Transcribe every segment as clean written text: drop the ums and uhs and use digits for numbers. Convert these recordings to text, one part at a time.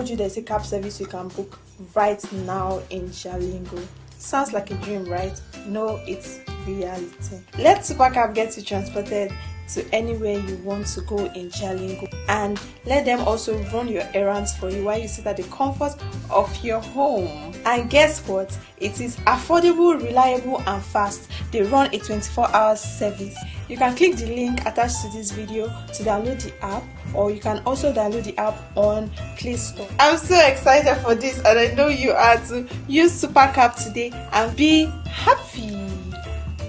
told you there's a cab service you can book right now in Jalingo? Sounds like a dream, right? No, it's reality. Let Supercab get you transported to anywhere you want to go in Jalingo, and let them also run your errands for you while you sit at the comfort of your home. And guess what? It is affordable, reliable and fast. They run a 24-hour service. You can click the link attached to this video to download the app, or you can also download the app on Play Store. I'm so excited for this, and I know you are too. Use Supercab today and be happy.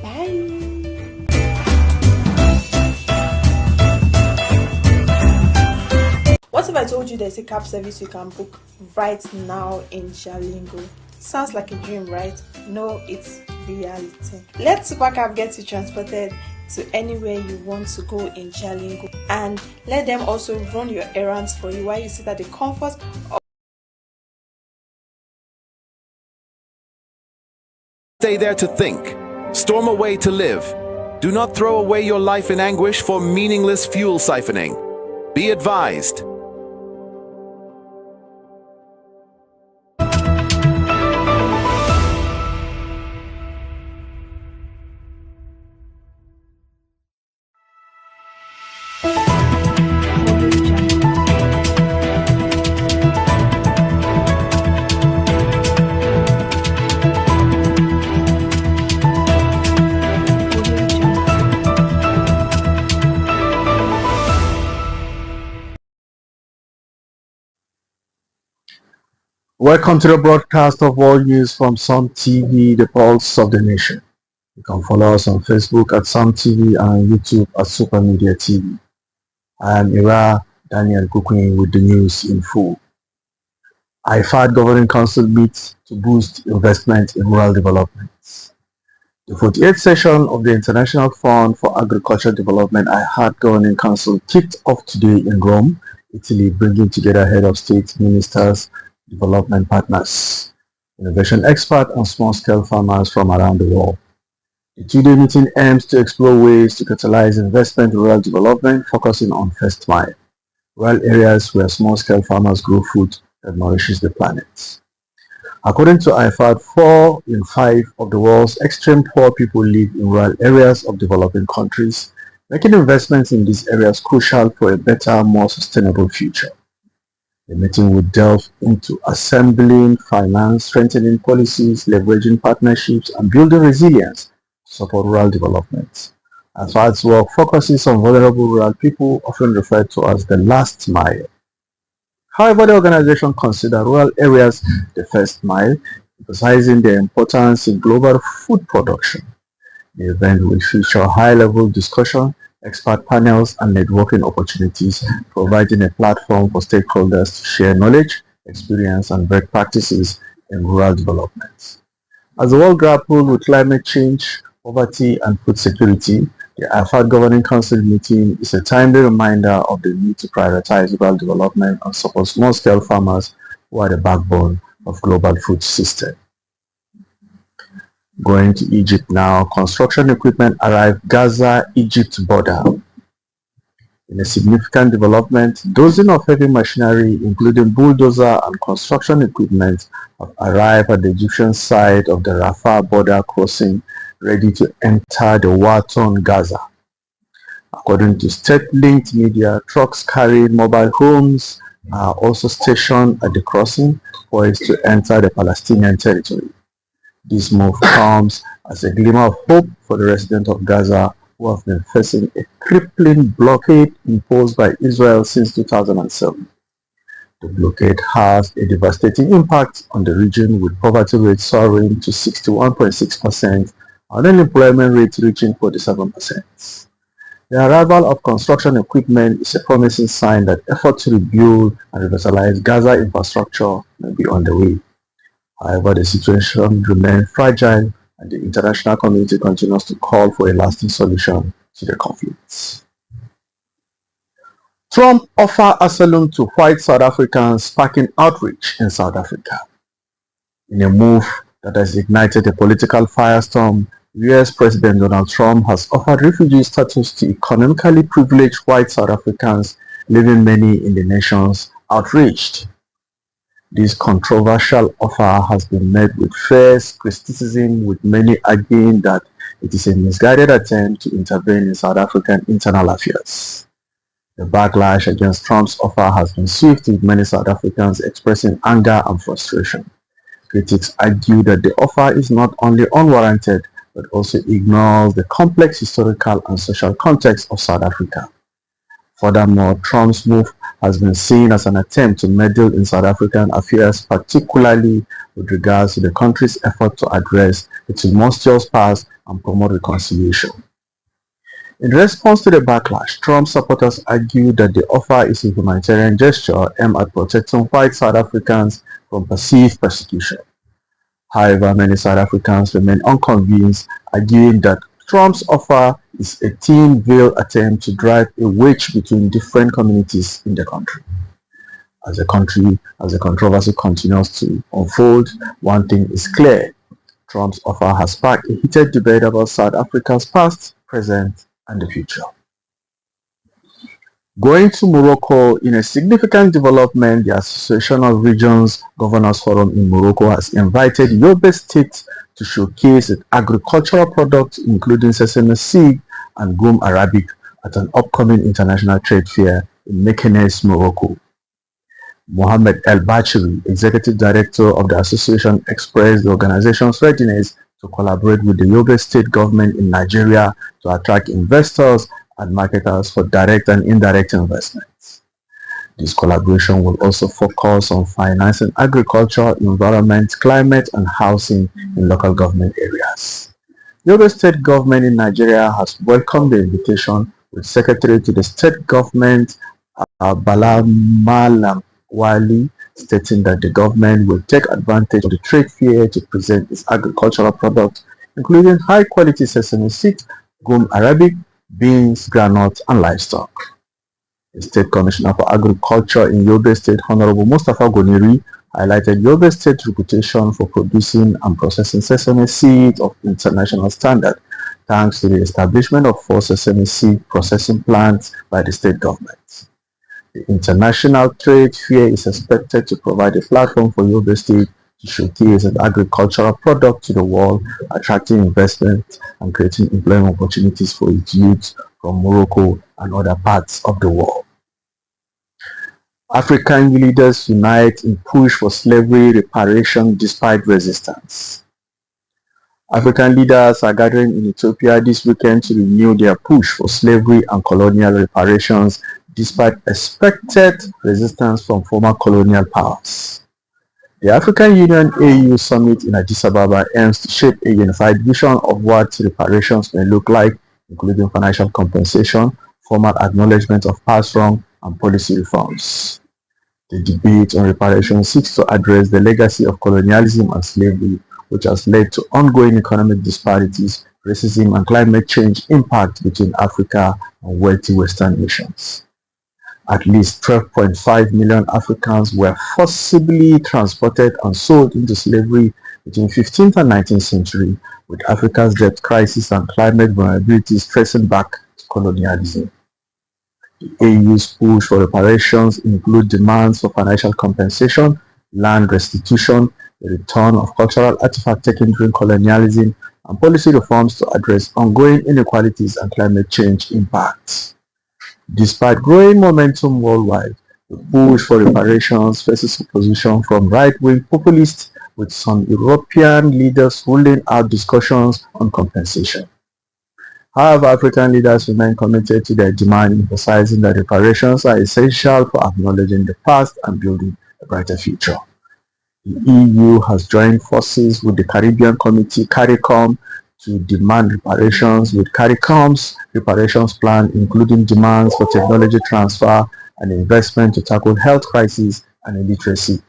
Bye. What if I told you there's a cab service you can book right now in Jalingo? Sounds like a dream, right? No, it's reality. Let Supercab get you transported to anywhere you want to go in Jalingo, and let them also run your errands for you while you sit at the comfort of Stay there to think. Storm away to live. Do not throw away your life in anguish for meaningless fuel siphoning. Be advised. Welcome to the broadcast of World News from Sun TV, the pulse of the nation. You can follow us on Facebook at Sun TV and YouTube at Super Media TV. I am Ira Daniel Kukwin with the news in full. IFAD Governing Council meets to boost investment in rural development. The 48th session of the International Fund for Agriculture Development IFAD Governing Council kicked off today in Rome, Italy, bringing together head of state, ministers, development partners, innovation experts and small-scale farmers from around the world. The two-day meeting aims to explore ways to catalyze investment in rural development, focusing on first mile, rural areas where small-scale farmers grow food that nourishes the planet. According to IFAD, 4 in 5 of the world's extreme poor people live in rural areas of developing countries, making investments in these areas crucial for a better, more sustainable future. The meeting would delve into assembling finance, strengthening policies, leveraging partnerships, and building resilience to support rural development. IFAD's work focuses on vulnerable rural people, often referred to as the last mile. However, the organization considers rural areas the first mile, emphasizing their importance in global food production. The event will feature high-level discussion, expert panels, and networking opportunities, providing a platform for stakeholders to share knowledge, experience, and best practices in rural development. As the world grapples with climate change, poverty, and food security, the IFAD Governing Council meeting is a timely reminder of the need to prioritize rural development and support small-scale farmers who are the backbone of global food system. Going to Egypt now, construction equipment arrived Gaza-Egypt border. In a significant development, dozens of heavy machinery, including bulldozer and construction equipment, have arrived at the Egyptian side of the Rafah border crossing, ready to enter the war-torn Gaza. According to state-linked media, trucks carrying mobile homes are also stationed at the crossing, poised to enter the Palestinian territory. This move comes as a glimmer of hope for the residents of Gaza, who have been facing a crippling blockade imposed by Israel since 2007. The blockade has a devastating impact on the region, with poverty rate soaring to 61.6% and unemployment rate reaching 47%. The arrival of construction equipment is a promising sign that efforts to rebuild and revitalize Gaza infrastructure may be on the way. However, the situation remains fragile, and the international community continues to call for a lasting solution to the conflicts. Trump offers asylum to white South Africans, sparking outrage in South Africa. In a move that has ignited a political firestorm, US President Donald Trump has offered refugee status to economically privileged white South Africans, leaving many in the nations outraged. This controversial offer has been met with fierce criticism, with many arguing that it is a misguided attempt to intervene in South African internal affairs. The backlash against Trump's offer has been swift, with many South Africans expressing anger and frustration. Critics argue that the offer is not only unwarranted, but also ignores the complex historical and social context of South Africa. Furthermore, Trump's move has been seen as an attempt to meddle in South African affairs, particularly with regards to the country's effort to address its tumultuous past and promote reconciliation. In response to the backlash, Trump supporters argue that the offer is a humanitarian gesture aimed at protecting white South Africans from perceived persecution. However, many South Africans remain unconvinced, arguing that Trump's offer is a thin-veiled attempt to drive a wedge between different communities in the country. As the controversy continues to unfold, one thing is clear: Trump's offer has sparked a heated debate about South Africa's past, present, and the future. Going to Morocco, in a significant development, the Association of Regions Governors Forum in Morocco has invited Yobe State to showcase its agricultural products, including sesame seed and gum arabic, at an upcoming international trade fair in Meknes, Morocco. Mohamed El Bachiri, executive director of the association, expressed the organization's readiness to collaborate with the Yobe State government in Nigeria to attract investors and marketers for direct and indirect investments. This collaboration will also focus on financing agriculture, environment, climate, and housing in local government areas. The Yobe State government in Nigeria has welcomed the invitation, with Secretary to the State Government Bala Malam Wali stating that the government will take advantage of the trade fair to present its agricultural products, including high-quality sesame seed, gum arabic, beans, groundnuts, and livestock. The State Commissioner for Agriculture in Yobe State, Honorable Mustafa Goniri, highlighted Yobe State's reputation for producing and processing sesame seeds of international standard, thanks to the establishment of 4 sesame seed processing plants by the state government. The International Trade Fair is expected to provide a platform for Yobe State to showcase its agricultural product to the world, attracting investment and creating employment opportunities for its youth from Morocco and other parts of the world. African leaders unite in push for slavery reparation despite resistance. African leaders are gathering in Ethiopia this weekend to renew their push for slavery and colonial reparations despite expected resistance from former colonial powers. The African Union AU summit in Addis Ababa aims to shape a unified vision of what reparations may look like, including financial compensation, formal acknowledgement of past wrong, and policy reforms. The debate on reparations seeks to address the legacy of colonialism and slavery, which has led to ongoing economic disparities, racism, and climate change impact between Africa and wealthy Western nations. At least 12.5 million Africans were forcibly transported and sold into slavery between 15th and 19th century, with Africa's debt crisis and climate vulnerabilities tracing back to colonialism. The AU's push for reparations include demands for financial compensation, land restitution, the return of cultural artifacts taken during colonialism, and policy reforms to address ongoing inequalities and climate change impacts. Despite growing momentum worldwide, the push for reparations faces opposition from right-wing populists, with some European leaders ruling out discussions on compensation. However, African leaders remain committed to their demand, emphasizing that reparations are essential for acknowledging the past and building a brighter future. The EU has joined forces with the Caribbean Committee CARICOM to demand reparations, with CARICOM's reparations plan including demands for technology transfer and investment to tackle health crisis and illiteracy.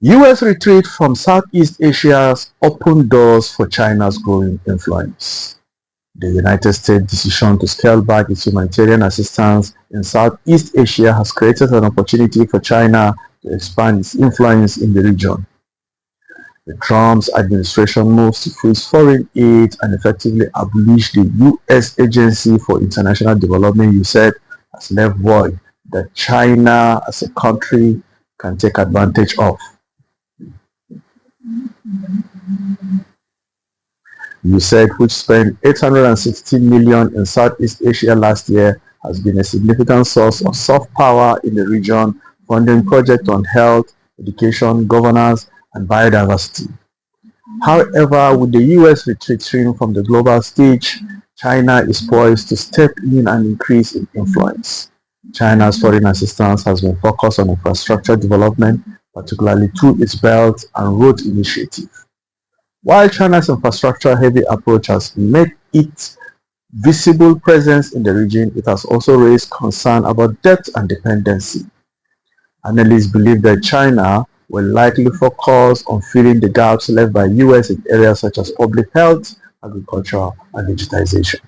US retreat from Southeast Asia's open doors for China's growing influence. The United States' decision to scale back its humanitarian assistance in Southeast Asia has created an opportunity for China to expand its influence in the region. The Trump administration moves to freeze foreign aid and effectively abolish the U.S. Agency for International Development, USAID, has left void that China as a country can take advantage of. USAID, which spent $860 million in Southeast Asia last year, has been a significant source of soft power in the region, funding projects on health, education, governance, and biodiversity. However, with the US retreating from the global stage, China is poised to step in and increase its influence. China's foreign assistance has been focused on infrastructure development, particularly through its Belt and Road Initiative. While China's infrastructure-heavy approach has made its visible presence in the region, it has also raised concern about debt and dependency. Analysts believe that China will likely focus on filling the gaps left by US in areas such as public health, agriculture, and digitization.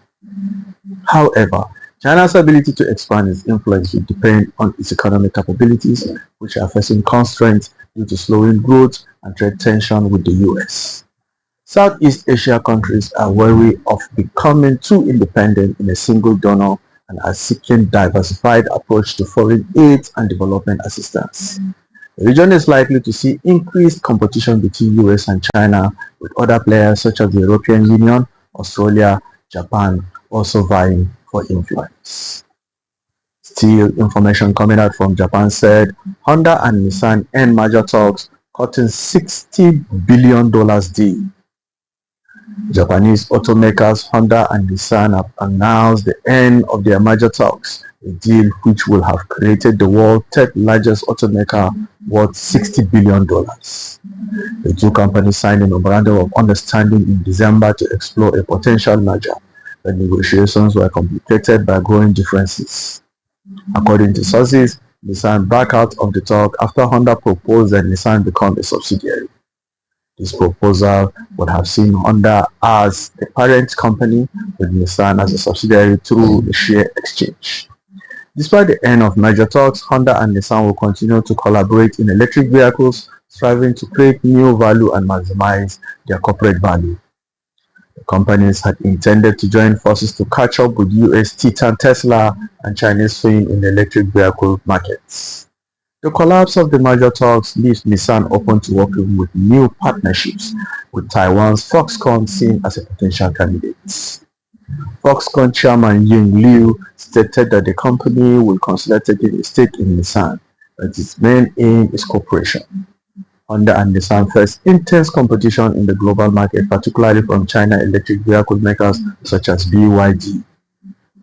However, China's ability to expand its influence will depend on its economic capabilities, which are facing constraints due to slowing growth and trade tension with the US. Southeast Asia countries are wary of becoming too independent in a single donor and are seeking diversified approach to foreign aid and development assistance. The region is likely to see increased competition between US and China, with other players such as the European Union, Australia, Japan also vying for influence. Still, information coming out from Japan said Honda and Nissan end major talks, cutting $60 billion deal. Japanese automakers Honda and Nissan have announced the end of their major talks, a deal which will have created the world's third largest automaker worth $60 billion. The two companies signed a memorandum of understanding in December to explore a potential merger. The negotiations were complicated by growing differences. According to sources, Nissan backed out of the talk after Honda proposed that Nissan become a subsidiary. This proposal would have seen Honda as the parent company with Nissan as a subsidiary through a share exchange. Despite the end of major talks, Honda and Nissan will continue to collaborate in electric vehicles, striving to create new value and maximize their corporate value. The companies had intended to join forces to catch up with US titan Tesla and Chinese firms in the electric vehicle markets. The collapse of the major talks leaves Nissan open to working with new partnerships, with Taiwan's Foxconn seen as a potential candidate. Foxconn chairman Ying Liu stated that the company will consider taking a stake in Nissan, but its main aim is cooperation. Honda and Nissan face intense competition in the global market, particularly from China electric vehicle makers such as BYD.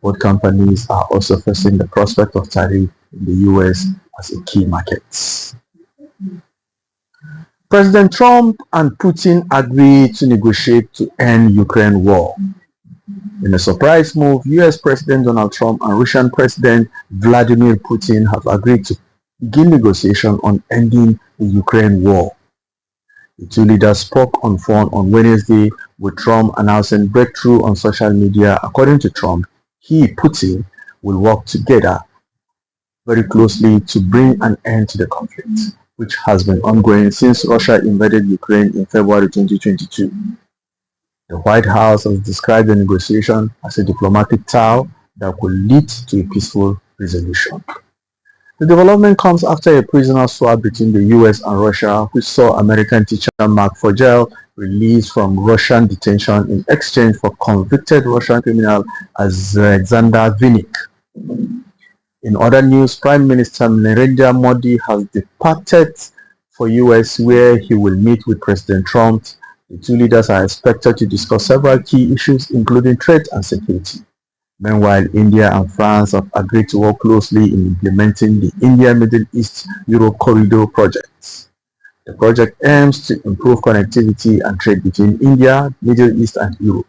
Both companies are also facing the prospect of tariff in the US as a key market. President Trump and Putin agreed to negotiate to end Ukraine war. In a surprise move, US President Donald Trump and Russian President Vladimir Putin have agreed to begin negotiations on ending the Ukraine war. The two leaders spoke on phone on Wednesday, with Trump announcing breakthrough on social media. According to Trump, Putin, will work together very closely to bring an end to the conflict, which has been ongoing since Russia invaded Ukraine in February 2022. The White House has described the negotiation as a diplomatic tool that could lead to a peaceful resolution. The development comes after a prisoner swap between the US and Russia, which saw American teacher Mark Fogel released from Russian detention in exchange for convicted Russian criminal Alexander Vinnik. In other news, Prime Minister Narendra Modi has departed for US, where he will meet with President Trump. The two leaders are expected to discuss several key issues, including trade and security. Meanwhile, India and France have agreed to work closely in implementing the India-Middle East-Europe Corridor project. The project aims to improve connectivity and trade between India, Middle East, and Europe.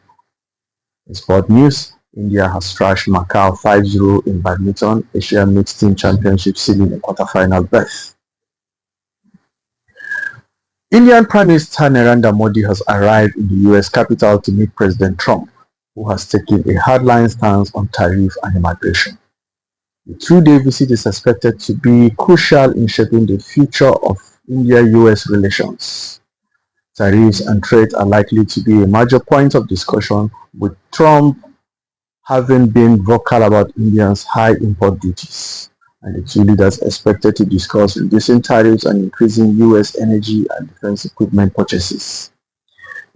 In sport news, India has thrashed Macau 5-0 in badminton, Asia Mixed Team Championship, sealing a quarterfinal berth. Indian Prime Minister Narendra Modi has arrived in the US capital to meet President Trump, who has taken a hardline stance on tariff and immigration. The two-day visit is expected to be crucial in shaping the future of India-US relations. Tariffs and trade are likely to be a major point of discussion, with Trump having been vocal about India's high import duties. and the two leaders expected to discuss reducing tariffs and increasing U.S. energy and defense equipment purchases.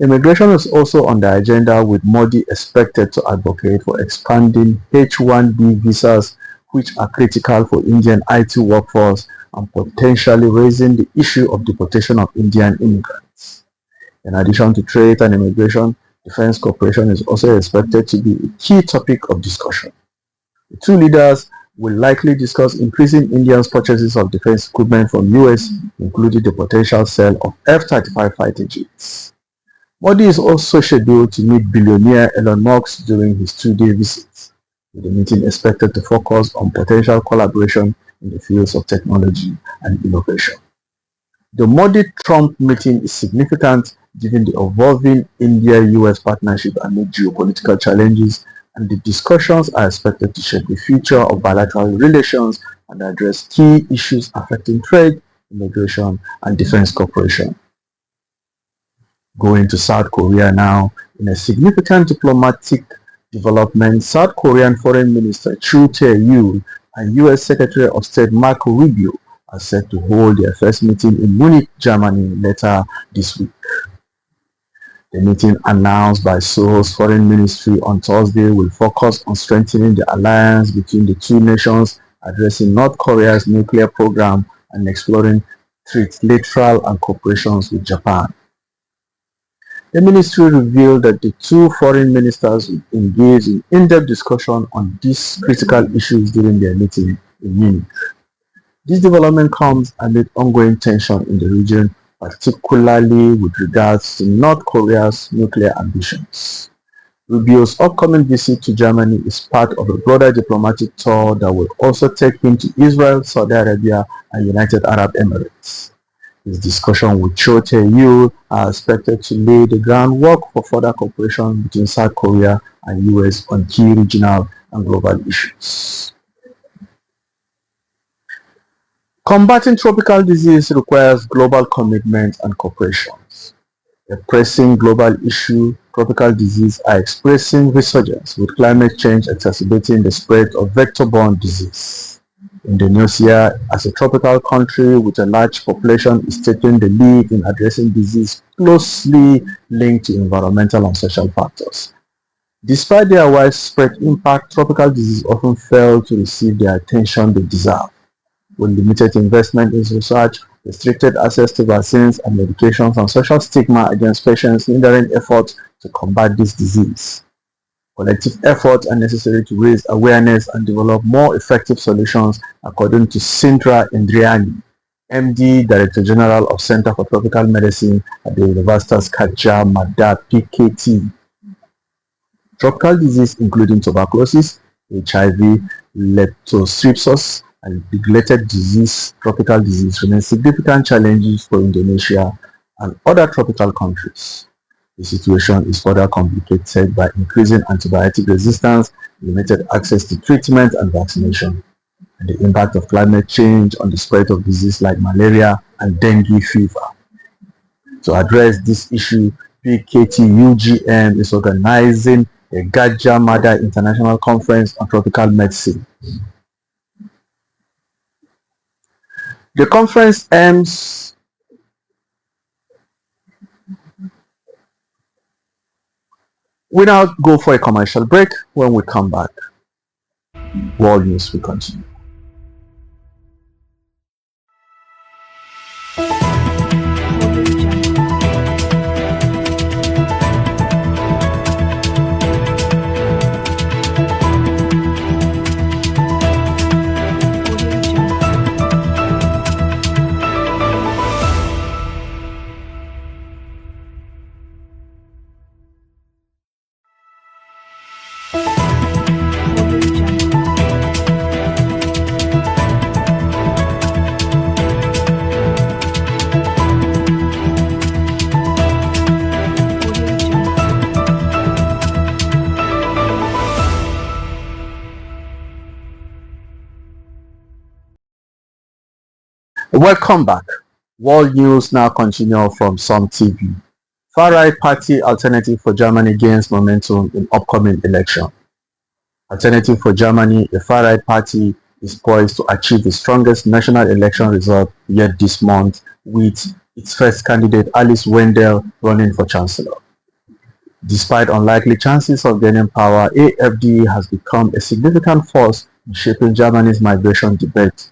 Immigration is also on the agenda, with Modi expected to advocate for expanding H-1B visas, which are critical for Indian IT workforce, and potentially raising the issue of deportation of Indian immigrants. In addition to trade and immigration, defense cooperation is also expected to be a key topic of discussion. The two leaders will likely discuss increasing India's purchases of defense equipment from US, including the potential sale of F-35 fighter jets. Modi is also scheduled to meet billionaire Elon Musk during his two-day visit, with the meeting expected to focus on potential collaboration in the fields of technology and innovation. The Modi-Trump meeting is significant given the evolving India-US partnership amid geopolitical challenges, and the discussions are expected to shape the future of bilateral relations and address key issues affecting trade, immigration, and defense cooperation. Going to South Korea now, in a significant diplomatic development, South Korean Foreign Minister Chu Tae-yul and US Secretary of State Marco Rubio are set to hold their first meeting in Munich, Germany later this week. The meeting, announced by Seoul's foreign ministry on Thursday, will focus on strengthening the alliance between the two nations, addressing North Korea's nuclear program, and exploring trilateral and cooperations with Japan. The ministry revealed that the two foreign ministers will engage in in-depth discussion on these critical issues during their meeting in Munich. This development comes amid ongoing tension in the region, particularly with regards to North Korea's nuclear ambitions. Rubio's upcoming visit to Germany is part of a broader diplomatic tour that will also take him to Israel, Saudi Arabia, and United Arab Emirates. His discussion with Cho Tae-yul are expected to lay the groundwork for further cooperation between South Korea and US on key regional and global issues. Combating tropical disease requires global commitment and cooperation. A pressing global issue, tropical disease are experiencing resurgence, with climate change exacerbating the spread of vector-borne disease. Indonesia, as a tropical country with a large population, is taking the lead in addressing disease closely linked to environmental and social factors. Despite their widespread impact, tropical diseases often fail to receive the attention they deserve. With limited investment in research, restricted access to vaccines and medications, and social stigma against patients hindering efforts to combat this disease. Collective efforts are necessary to raise awareness and develop more effective solutions, according to Sindra Indriani, MD, Director General of Center for Tropical Medicine at the Universitas Gadjah Mada PKT. Tropical disease, including tuberculosis, HIV, leptospirosis, and related disease, tropical disease, remain significant challenges for Indonesia and other tropical countries. The situation is further complicated by increasing antibiotic resistance, limited access to treatment and vaccination, and the impact of climate change on the spread of diseases like malaria and dengue fever. To address this issue, PKT-UGM is organizing a Gadjah Mada International Conference on Tropical Medicine. The conference aims We now go for a commercial break. When we come back, World News will continue. Welcome back. World News now continue from Sun TV. Far-right party Alternative for Germany gains momentum in upcoming election. Alternative for Germany, a far-right party, is poised to achieve the strongest national election result yet this month, with its first candidate Alice Wendell running for chancellor. Despite unlikely chances of gaining power, AfD has become a significant force in shaping Germany's migration debate.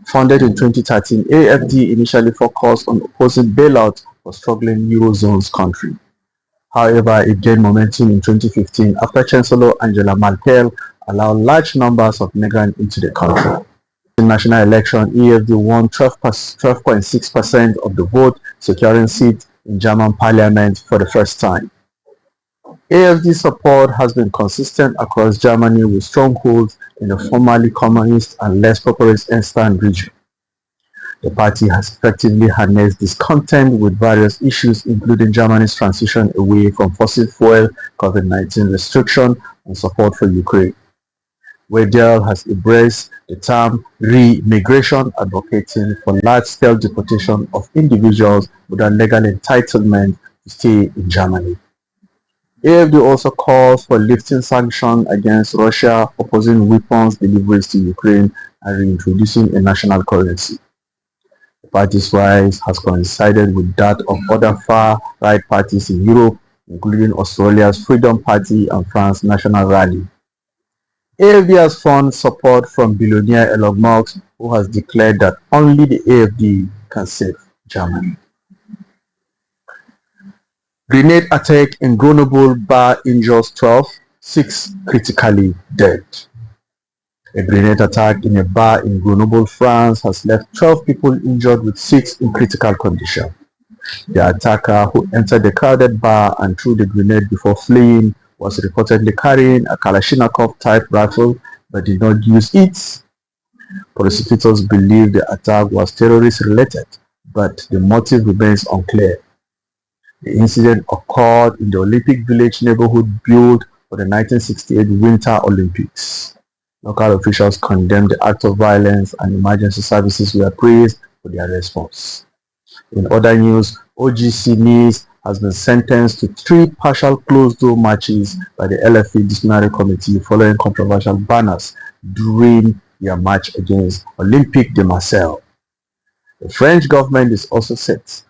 Founded in 2013, AfD initially focused on opposing bailout for struggling Eurozone countries. However, it gained momentum in 2015 after Chancellor Angela Merkel allowed large numbers of migrants into the country. In the national election, AfD won 12.6% of the vote, securing seats in German parliament for the first time. AfD support has been consistent across Germany with strongholds in the formerly communist and less populous Eastern region. The party has effectively harnessed discontent with various issues including Germany's transition away from fossil fuel, COVID-19 restriction, and support for Ukraine. Wendell has embraced the term re-migration, advocating for large-scale deportation of individuals without legal entitlement to stay in Germany. AfD also calls for lifting sanctions against Russia, opposing weapons deliveries to Ukraine, and reintroducing a national currency. The party's rise has coincided with that of other far-right parties in Europe, including Australia's Freedom Party and France's National Rally. AfD has found support from billionaire Elon Musk, who has declared that only the AfD can save Germany. Grenade attack in Grenoble bar injures 12, 6 critically dead. A grenade attack in a bar in Grenoble, France has left 12 people injured with 6 in critical condition. The attacker, who entered the crowded bar and threw the grenade before fleeing, was reportedly carrying a Kalashnikov-type rifle but did not use it. Prosecutors believe the attack was terrorist-related, but the motive remains unclear. The incident occurred in the Olympic Village neighborhood built for the 1968 Winter Olympics. Local officials condemned the act of violence and emergency services were praised for their response. In other news, OGC Nice has been sentenced to 3 partial closed-door matches by the LFA Disciplinary Committee following controversial banners during their match against Olympique de Marseille. The French government is also set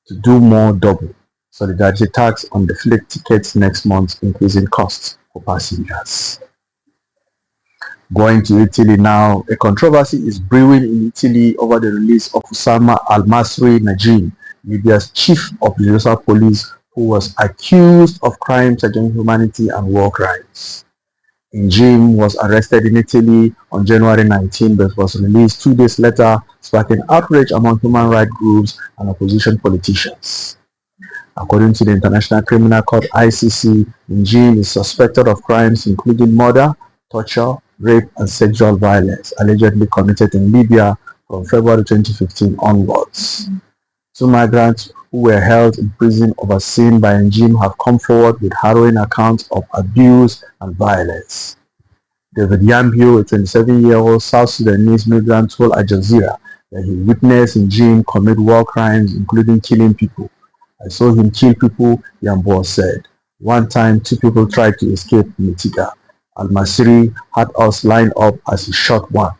to do more double solidarity tax on the flight tickets next month, increasing costs for passengers. Going to Italy now, a controversy is brewing in Italy over the release of Oussama al-Masri Najim, Libya's chief of the Universal Police, who was accused of crimes against humanity and war crimes. Najim was arrested in Italy on January 19 but was released 2 days later, sparking outrage among human rights groups and opposition politicians. According to the International Criminal Court (ICC), Najim is suspected of crimes including murder, torture, rape, and sexual violence allegedly committed in Libya from February 2015 onwards. 2 migrants who were held in prison overseen by Najim have come forward with harrowing accounts of abuse and violence. David Yambio, a 27-year-old South Sudanese migrant, told Al Jazeera that he witnessed Najim commit war crimes including killing people. "I saw him kill people," Yambio said. "One time, 2 people tried to escape Mitiga. Al-Masri had us lined up as he shot one."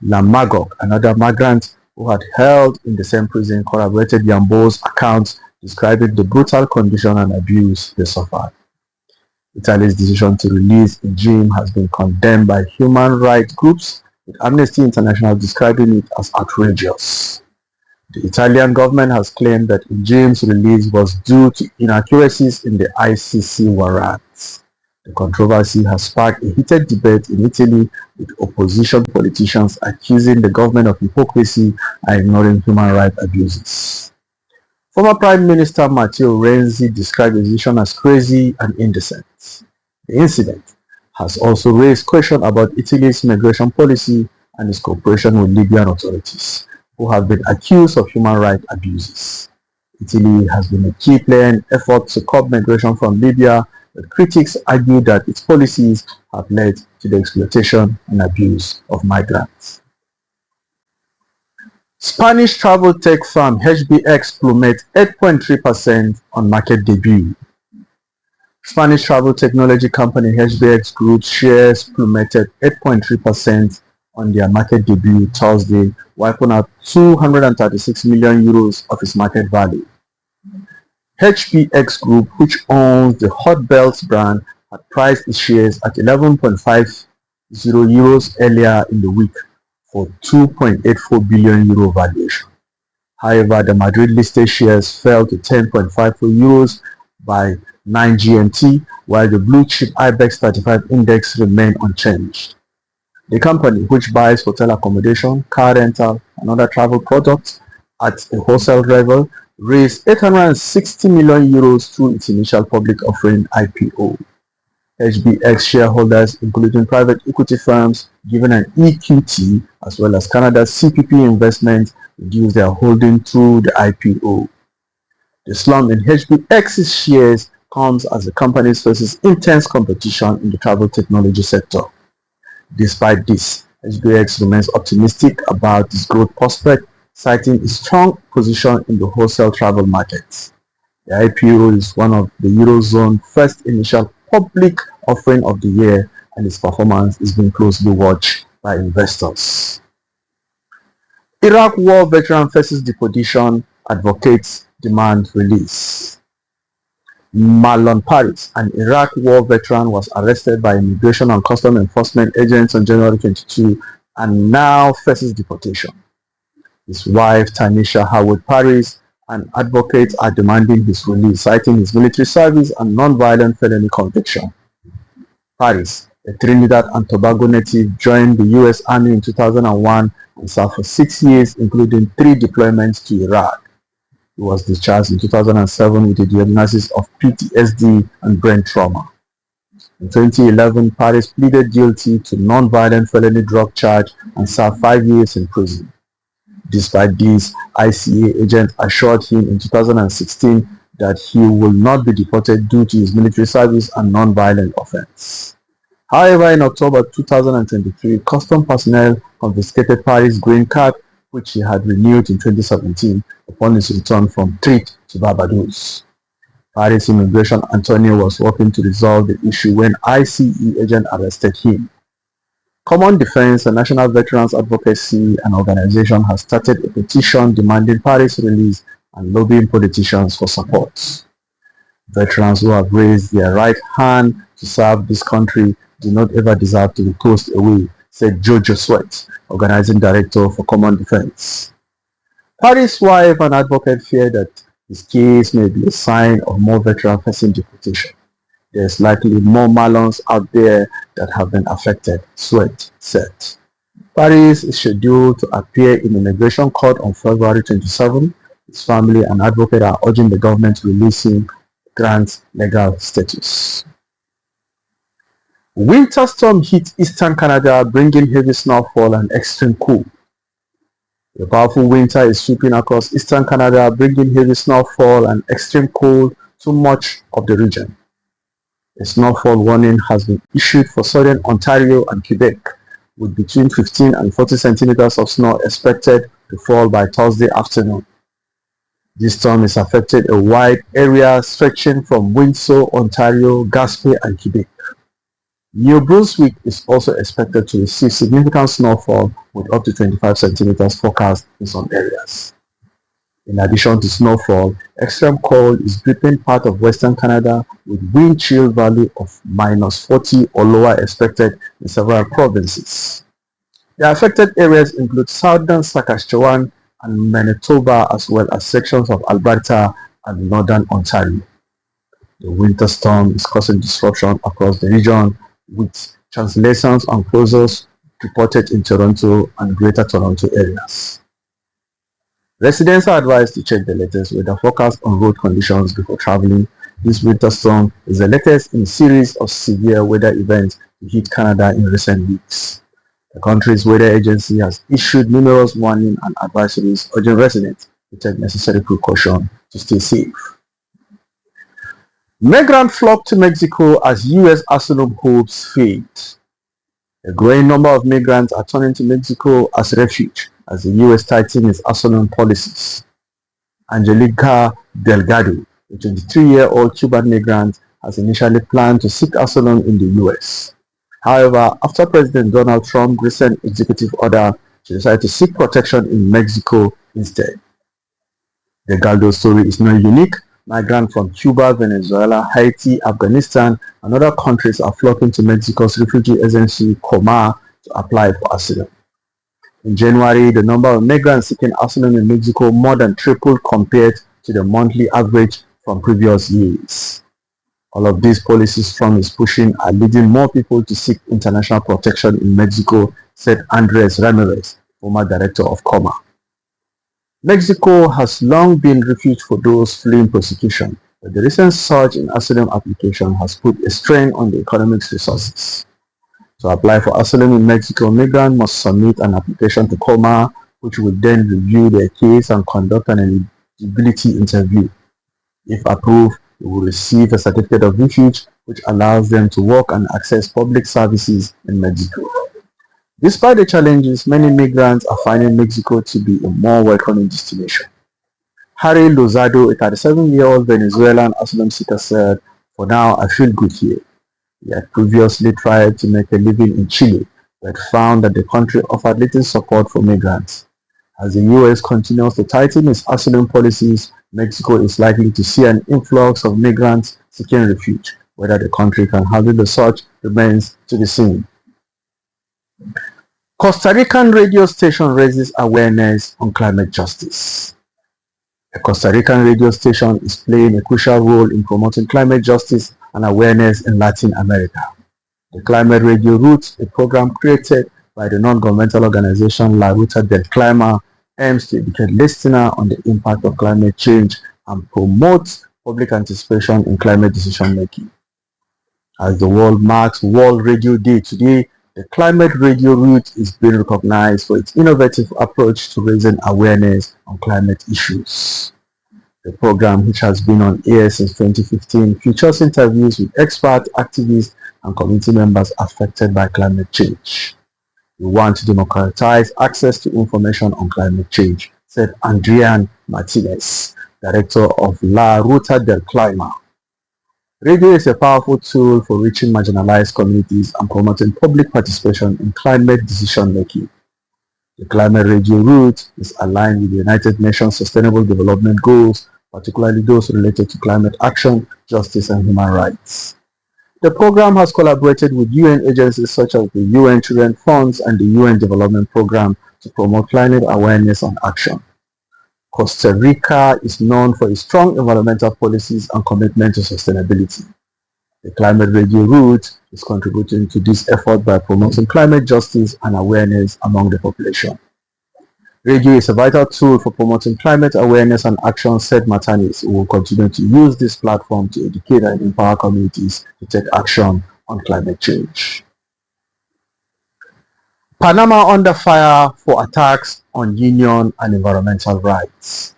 Lamagog, another migrant who had held in the same prison, corroborated Yambio's accounts, describing the brutal condition and abuse they suffered. Italy's decision to release Najim has been condemned by human rights groups, with Amnesty International describing it as outrageous. The Italian government has claimed that Najim's release was due to inaccuracies in the ICC warrants. The controversy has sparked a heated debate in Italy, with opposition politicians accusing the government of hypocrisy and ignoring human rights abuses. Former Prime Minister Matteo Renzi described the decision as crazy and indecent. The incident has also raised questions about Italy's migration policy and its cooperation with Libyan authorities, who have been accused of human rights abuses. Italy has been a key player in efforts to curb migration from Libya, but critics argue that its policies have led to the exploitation and abuse of migrants. Spanish travel tech firm HBX plummeted 8.3% on market debut. Spanish travel technology company HBX Group's shares plummeted 8.3% on their market debut Thursday, wiping out 236 million euros of its market value. HBX Group, which owns the Hot Belts brand, had priced its shares at 11.50 euros earlier in the week for 2.84 billion euro valuation. However, the Madrid-listed shares fell to 10.54 euros by 9 GMT, while the blue-chip IBEX 35 index remained unchanged. The company, which buys hotel accommodation, car rental, and other travel products at a wholesale level, raised 860 million euros through its initial public offering (IPO). HBX shareholders, including private equity firms, given an EQT, as well as Canada's CPP Investment, reduced their holding through the IPO. The slump in HBX's shares comes as the company faces intense competition in the travel technology sector. Despite this, HBX remains optimistic about its growth prospect, citing its strong position in the wholesale travel market. The IPO is one of the Eurozone's first initial public offering of the year, and its performance is being closely watched by investors. Iraq war veteran faces deportation, advocates demand release. Marlon Paris, an Iraq war veteran, was arrested by immigration and custom enforcement agents on January 22 and now faces deportation. His wife, Tanisha Howard Paris, and advocates are demanding his release, citing his military service and non-violent felony conviction. Paris, a Trinidad and Tobago native, joined the U.S. Army in 2001 and served for 6 years, including 3 deployments to Iraq. He was discharged in 2007 with a diagnosis of PTSD and brain trauma. In 2011, Paris pleaded guilty to non-violent felony drug charge and served 5 years in prison. Despite this, ICA agents assured him in 2016 that he will not be deported due to his military service and non-violent offense. However, in October 2023, custom personnel confiscated Paris' green card, which he had renewed in 2017 upon his return from trip to Barbados. Paris immigration attorney was working to resolve the issue when ICE agent arrested him. Common Defense, a national veterans advocacy and organization, has started a petition demanding Paris' release and lobbying politicians for support. Veterans who have raised their right hand to serve this country do not ever deserve to be tossed away, said Jojo Sweat, organizing director for Common Defense. Paris' wife and advocate fear that his case may be a sign of more veterans facing deportation. There's likely more Marlons out there that have been affected, Sweat said. Paris is scheduled to appear in immigration court on February 27. His family and advocate are urging the government to release him, grant legal status. Winter storm hit eastern Canada, bringing heavy snowfall and extreme cold. A powerful winter is sweeping across eastern Canada, bringing heavy snowfall and extreme cold to much of the region. A snowfall warning has been issued for southern Ontario and Quebec, with between 15 and 40 centimeters of snow expected to fall by Thursday afternoon. This storm has affected a wide area stretching from Windsor, Ontario, Gaspé, and Quebec. New Brunswick is also expected to receive significant snowfall with up to 25 centimeters forecast in some areas. In addition to snowfall, extreme cold is gripping part of Western Canada with wind chill value of -40 or lower expected in several provinces. The affected areas include southern Saskatchewan and Manitoba, as well as sections of Alberta and northern Ontario. The winter storm is causing disruption across the region, with cancellations and closures reported in Toronto and Greater Toronto areas. Residents are advised to check the latest weather forecast on road conditions before traveling. This winter storm is the latest in a series of severe weather events to hit Canada in recent weeks. The country's weather agency has issued numerous warnings and advisories urging residents to take necessary precautions to stay safe. Migrants flock to Mexico as U.S. asylum hopes fade. A growing number of migrants are turning to Mexico as refuge as the U.S. tightens its asylum policies. Angelica Delgado, a 23-year-old Cuban migrant, has initially planned to seek asylum in the U.S. However, after President Donald Trump's recent executive order, she decided to seek protection in Mexico instead. The Galdo story is not unique. Migrants from Cuba, Venezuela, Haiti, Afghanistan, and other countries are flocking to Mexico's refugee agency, COMA, to apply for asylum. In January, the number of migrants seeking asylum in Mexico more than tripled compared to the monthly average from previous years. All of these policies Trump is pushing are leading more people to seek international protection in Mexico, said Andres Ramirez, former director of COMA. Mexico has long been refuge for those fleeing persecution, but the recent surge in asylum application has put a strain on the economic resources. To apply for asylum in Mexico, migrants must submit an application to COMA, which will then review their case and conduct an eligibility interview. If approved, they will receive a certificate of refuge, which allows them to work and access public services in Mexico. Despite the challenges, many migrants are finding Mexico to be a more welcoming destination. Harry Lozado, a 37-year-old Venezuelan asylum seeker, said, "For now, I feel good here. He had previously tried to make a living in Chile, but found that the country offered little support for migrants. As the U.S. continues to tighten its asylum policies, Mexico is likely to see an influx of migrants seeking refuge. Whether the country can handle the surge remains to be seen." Costa Rican radio station raises awareness on climate justice. A Costa Rican radio station is playing a crucial role in promoting climate justice and awareness in Latin America. The Climate Radio Route, a program created by the non-governmental organization La Ruta del Clima, aims to educate listeners on the impact of climate change and promote public participation in climate decision making. As the world marks World Radio Day today, the Climate Radio Route is being recognized for its innovative approach to raising awareness on climate issues. The program, which has been on air since 2015, features interviews with experts, activists, and community members affected by climate change. "We want to democratize access to information on climate change," said Adrian Martinez, director of La Ruta del Clima. Radio is a powerful tool for reaching marginalized communities and promoting public participation in climate decision making. The Climate Radio Route is aligned with the United Nations Sustainable Development Goals, particularly those related to climate action, justice, and human rights. The program has collaborated with UN agencies such as the UN Children Funds and the UN Development Program to promote climate awareness and action. Costa Rica is known for its strong environmental policies and commitment to sustainability. The Climate Radio Route is contributing to this effort by promoting climate justice and awareness among the population. Radio is a vital tool for promoting climate awareness and action, said Martinez, who will continue to use this platform to educate and empower communities to take action on climate change. Panama under fire for attacks on union and environmental rights.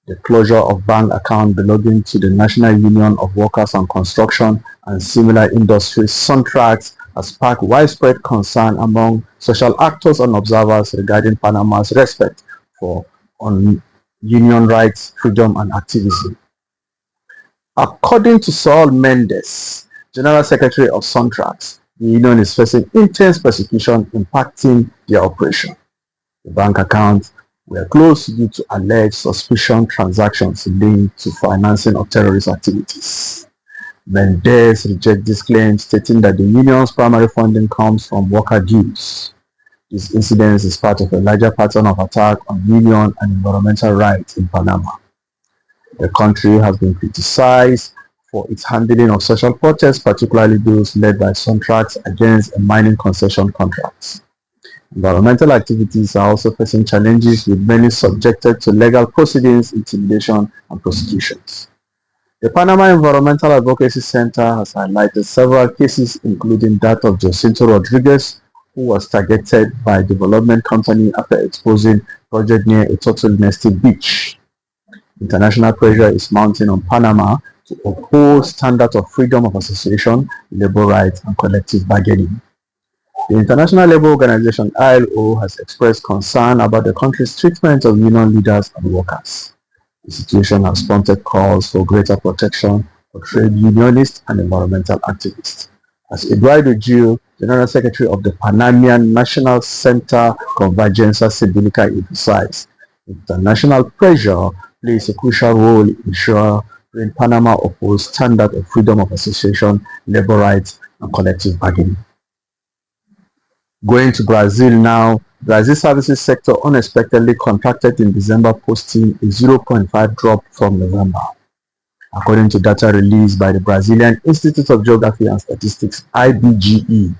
The closure of bank accounts belonging to the National Union of Workers and Construction and similar industries, Suntrax, has sparked widespread concern among social actors and observers regarding Panama's respect for union rights, freedom, and activism. According to Saul Mendes, General Secretary of Suntrax, the union is facing intense persecution impacting their operation. The bank accounts were closed due to alleged suspicious transactions linked to financing of terrorist activities. Mendes rejects this claim, stating that the union's primary funding comes from worker dues. This incident is part of a larger pattern of attack on union and environmental rights in Panama. The country has been criticized for its handling of social protests, particularly those led by Suntrax against a mining concession contracts. Environmental activities are also facing challenges, with many subjected to legal proceedings, intimidation, and prosecutions. The Panama Environmental Advocacy Center has highlighted several cases, including that of Jacinto Rodriguez, who was targeted by a development company after exposing project near a turtle nesting beach. International pressure is mounting on Panama to uphold standards of freedom of association, labor rights, and collective bargaining. The International Labour Organization (ILO) has expressed concern about the country's treatment of union leaders and workers. The situation has prompted calls for greater protection for trade unionists and environmental activists. As Eduardo Gil, General Secretary of the Panamanian National Center Convergencia Civica, emphasized, international pressure plays a crucial role in ensuring Panama upholds standards of freedom of association, labor rights, and collective bargaining. Going to Brazil now, Brazil services sector unexpectedly contracted in December, posting a 0.5 drop from November. According to data released by the Brazilian Institute of Geography and Statistics (IBGE),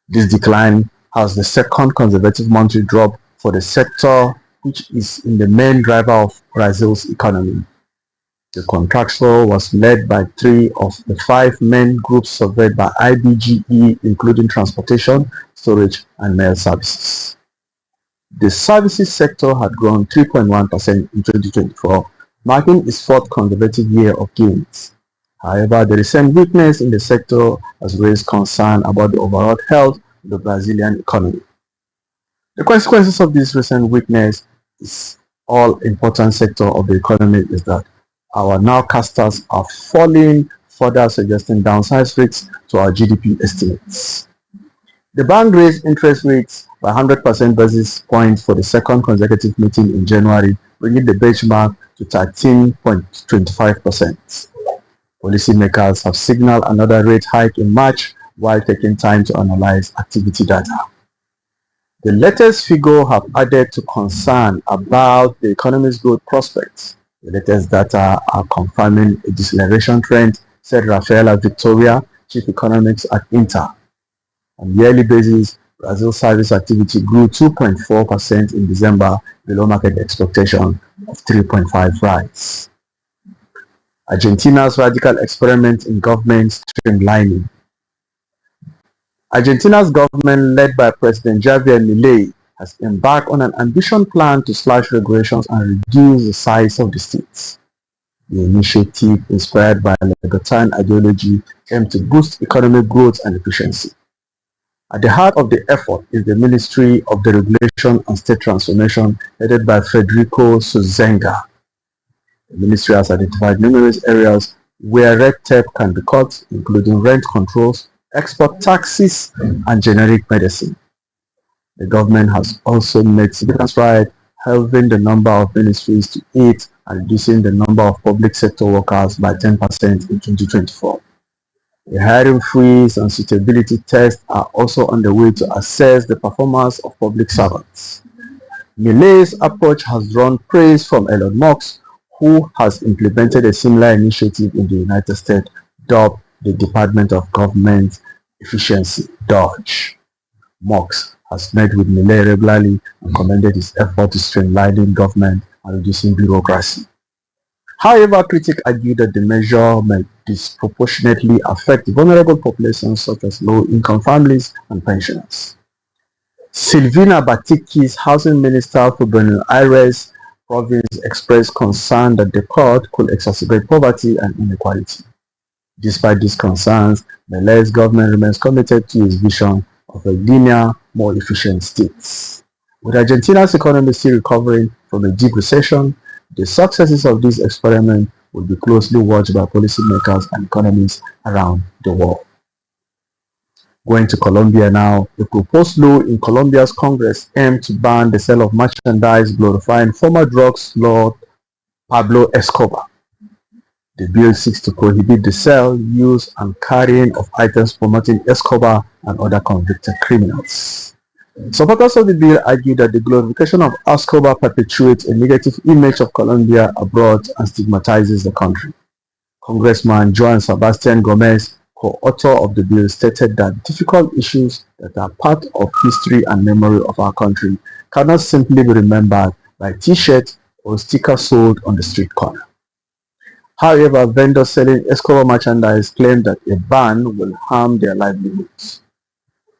this decline has the second consecutive monthly drop for the sector, which is in the main driver of Brazil's economy. The contraction was led by 3 of the 5 main groups surveyed by IBGE, including transportation, storage, and mail services. The services sector had grown 3.1% in 2024, marking its 4th consecutive year of gains. However, the recent weakness in the sector has raised concern about the overall health of the Brazilian economy. The consequences of this recent weakness is all important sector of the economy is that our nowcasters are falling, further suggesting downside risks to our GDP estimates. The bank raised interest rates by 100 basis points for the second consecutive meeting in January, bringing the benchmark to 13.25%. Policymakers have signaled another rate hike in March while taking time to analyze activity data. The latest figures have added to concern about the economy's growth prospects. The latest data are confirming a deceleration trend, said Rafaela Victoria, chief economist at Inter. On a yearly basis, Brazil's service activity grew 2.4% in December, below market expectation of 3.5% rise. Argentina's radical experiment in government streamlining. Argentina's government, led by President Javier Milei, has embarked on an ambitious plan to slash regulations and reduce the size of the states. The initiative, inspired by libertarian ideology, aims to boost economic growth and efficiency. At the heart of the effort is the Ministry of Deregulation and State Transformation, headed by Federico Suzenga. The ministry has identified numerous areas where red tape can be cut, including rent controls, export taxes, and generic medicine. The government has also made significant strides, halving the number of ministries to 8 and reducing the number of public sector workers by 10% in 2024. A hiring freeze and suitability tests are also on the way to assess the performance of public servants. Milei's approach has drawn praise from Elon Musk, who has implemented a similar initiative in the United States, dubbed the Department of Government Efficiency, DOGE. Musk has met with Milei regularly and commended his effort to streamlining government and reducing bureaucracy. However, critics argue that the measure may disproportionately affect vulnerable populations such as low-income families and pensioners. Silvina Batiki's housing minister for Buenos Aires province expressed concern that the cut could exacerbate poverty and inequality. Despite these concerns, Milei's government remains committed to its vision of a leaner, more efficient state. With Argentina's economy still recovering from a deep recession, the successes of this experiment will be closely watched by policymakers and economists around the world. Going to Colombia now, the proposed law in Colombia's Congress aimed to ban the sale of merchandise glorifying former drugs lord Pablo Escobar. The bill seeks to prohibit the sale, use, and carrying of items promoting Escobar and other convicted criminals. Supporters of the bill argue that the glorification of Escobar perpetuates a negative image of Colombia abroad and stigmatizes the country. Congressman Joan Sebastian Gomez, co-author of the bill, stated that difficult issues that are part of history and memory of our country cannot simply be remembered by t-shirts or stickers sold on the street corner. However, vendors selling Escobar merchandise claim that a ban will harm their livelihoods.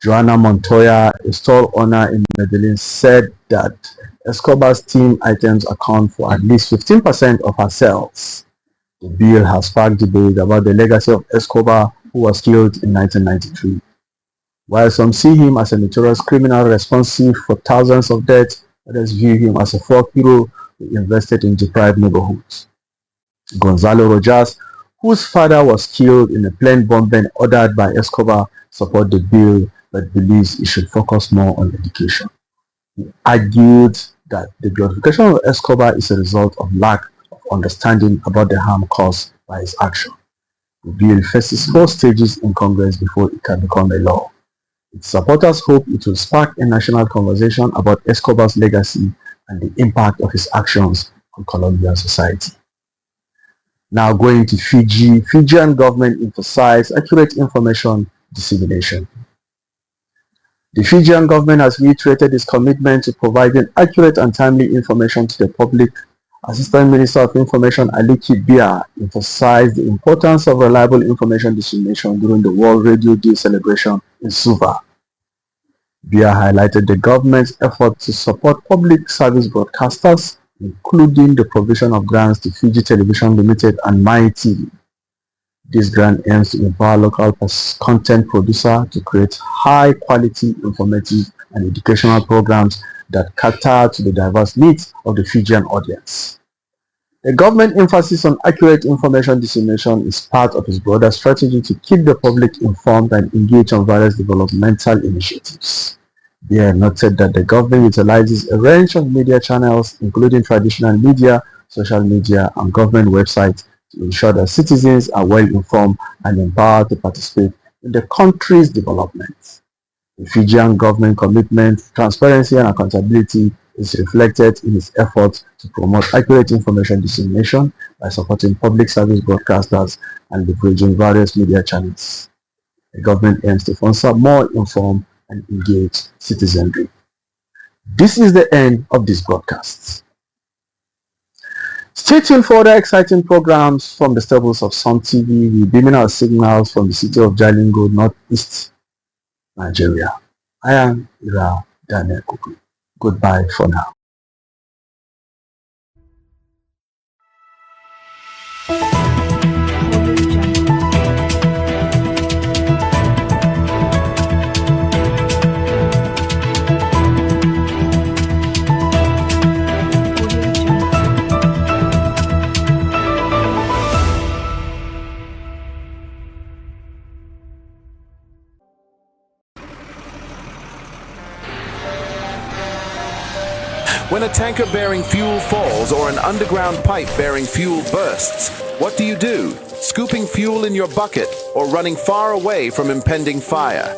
Joana Montoya, a store owner in Medellin, said that Escobar's team items account for at least 15% of her sales. The bill has sparked debate about the legacy of Escobar, who was killed in 1993. While some see him as a notorious criminal responsible for thousands of deaths, others view him as a folk hero who invested in deprived neighborhoods. Gonzalo Rojas, whose father was killed in a plane bombing ordered by Escobar, support the bill but believes it should focus more on education. He argued that the glorification of Escobar is a result of lack of understanding about the harm caused by his action. The bill faces 4 stages in Congress before it can become a law. Its supporters hope it will spark a national conversation about Escobar's legacy and the impact of his actions on Colombian society. Now going to Fiji, Fijian government emphasized accurate information dissemination. The Fijian government has reiterated its commitment to providing accurate and timely information to the public. Assistant Minister of Information Aliki Bia emphasized the importance of reliable information dissemination during the World Radio Day celebration in Suva. Bia highlighted the government's effort to support public service broadcasters, including the provision of grants to Fiji Television Limited and MyTV. This grant aims to empower local content producers to create high-quality, informative, and educational programs that cater to the diverse needs of the Fijian audience. The government emphasis on accurate information dissemination is part of its broader strategy to keep the public informed and engaged on various developmental initiatives. Bia noted that the government utilizes a range of media channels, including traditional media, social media, and government websites, to ensure that citizens are well informed and empowered to participate in the country's development. The Fijian government commitment to transparency and accountability is reflected in its efforts to promote accurate information dissemination by supporting public service broadcasters and leveraging various media channels. The government aims to foster more informed and engaged citizenry. This is the end of this broadcast. Stay tuned for other exciting programs from the stables of Sun TV. We're beaming our signals from the city of Jalingo, Northeast Nigeria. I am Ira Daniel Kuku. Goodbye for now. When a tanker bearing fuel falls or an underground pipe bearing fuel bursts, what do? Scooping fuel in your bucket or running far away from impending fire?